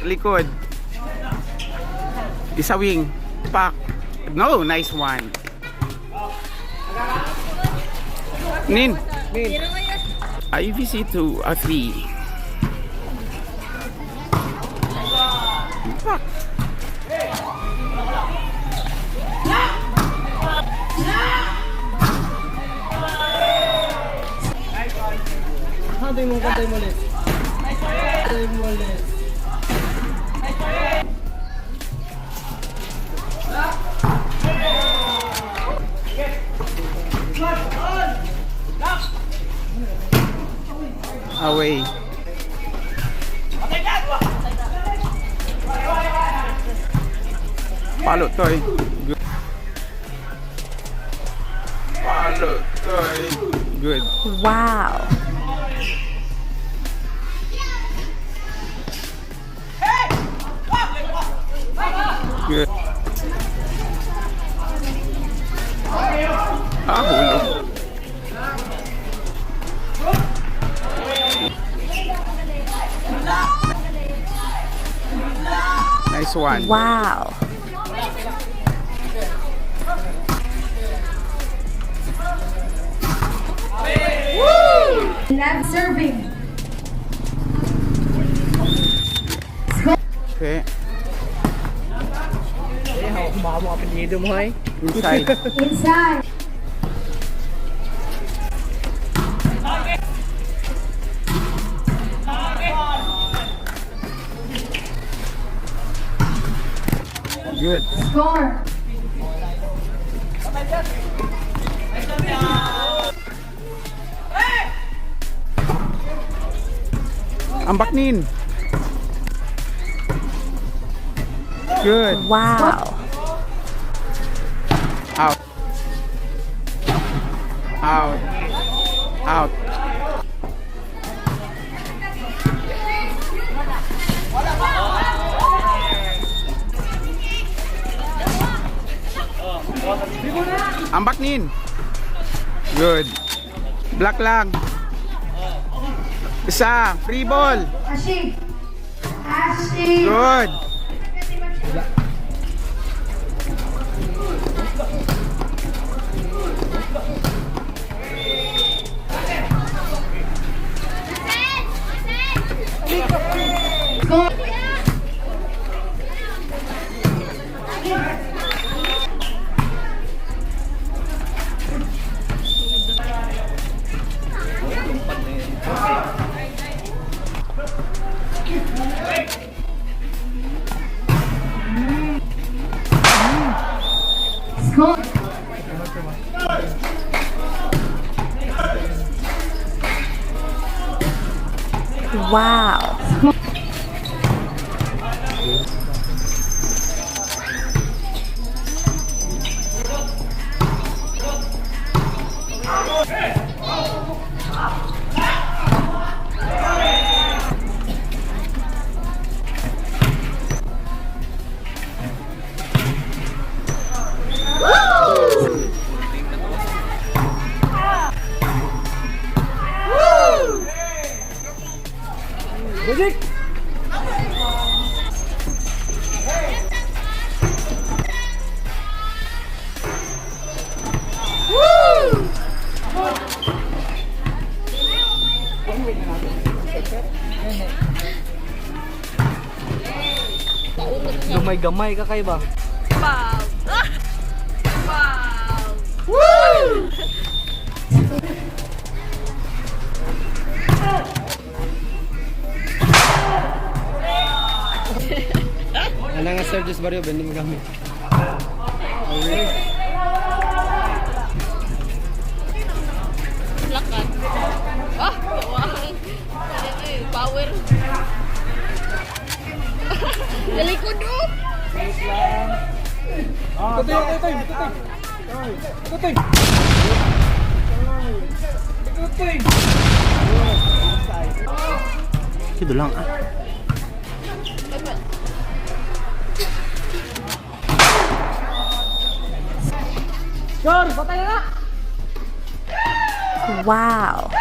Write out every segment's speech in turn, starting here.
likod. Isa wing. Pak. No, nice one. Nin. IVC 2 or 3. Pak. Kantay mo ulit. Kantay mo ulit. Away. Palo toy. Good. Palo toy. Good. Wow. Good. Hulog. Nice one. Wow. Love serving. Okay. Hawak mo ang apelyido mo ay. Inside. Inside. Good. Score. Ambak nin. Good. Wow. Out. Out. Out. Ambak nin. Good. Black lang. Isa. Free ball. Ashik. Ashik. Good. Score. Score. Wow. Budik! Gamay-gamay ka kayo ba? Wow! Wow! Wala nga sir, just baryo, bending gamit. Lakan. Ah! Yawang! Power! Nalikod o! Ito lang ah. Sure, patay na! Wow.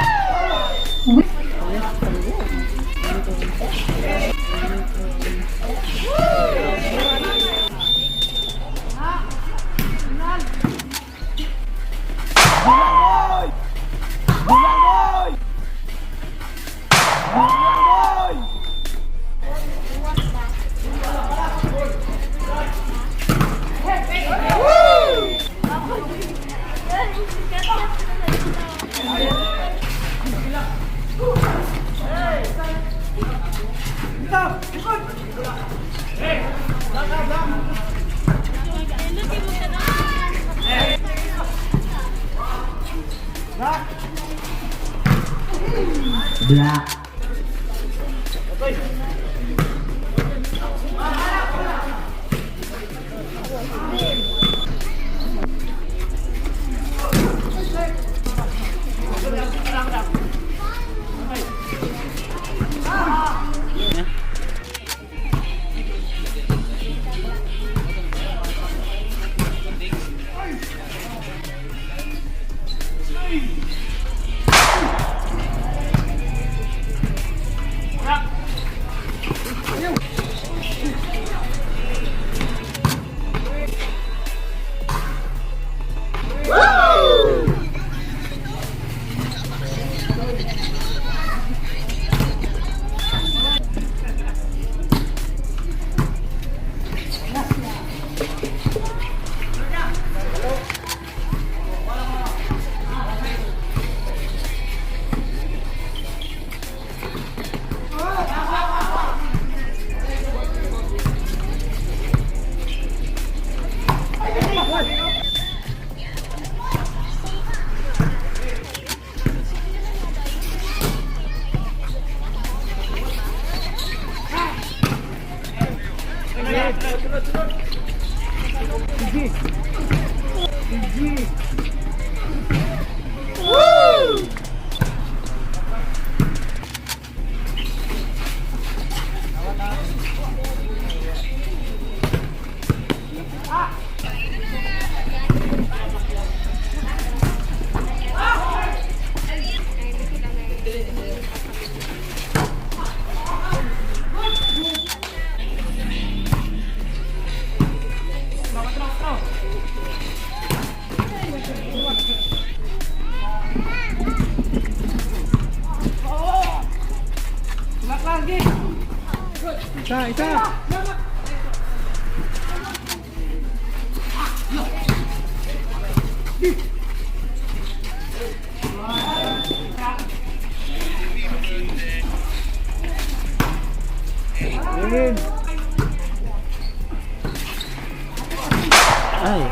Ay.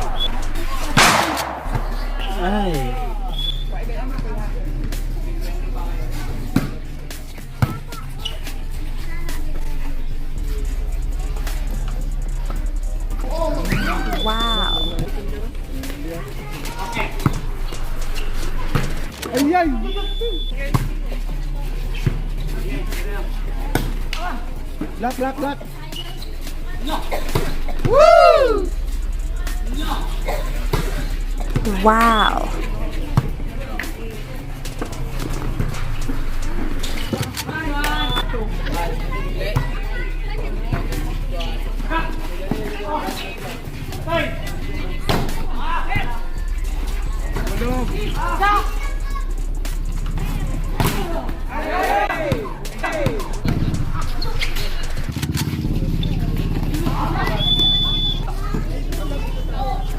Ay. Wow. Lock, lock, lock. Wow.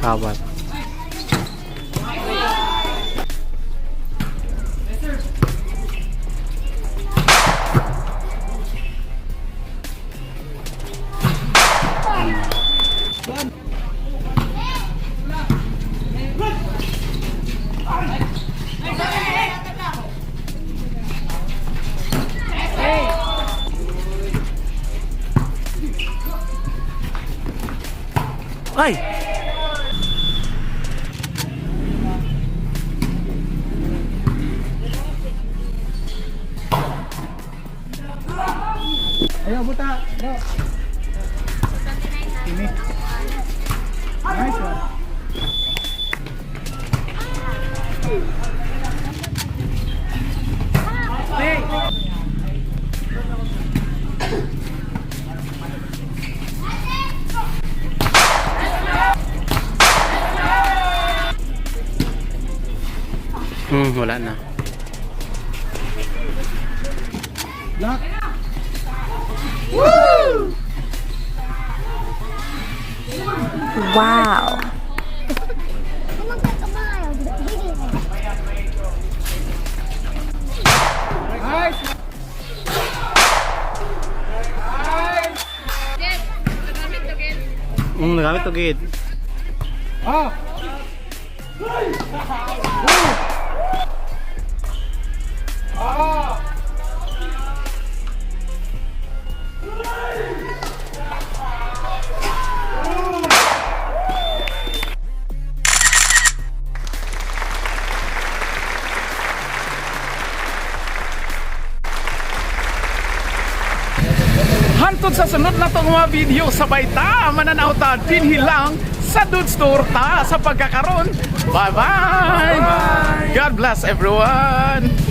Kawat. Ay! Ayaw, buta. Go. Ini. Nice one. Hey. Wala na. Lock. Wow. Nice. Jet, nagamit to, Jet. Nagamit to gid. Ah. Hantod sa sunod na tong mga video, sabay ta mananaw ta dinhi lang sa Dude Store ta sa pagkakaroon. Bye-bye! God bless everyone!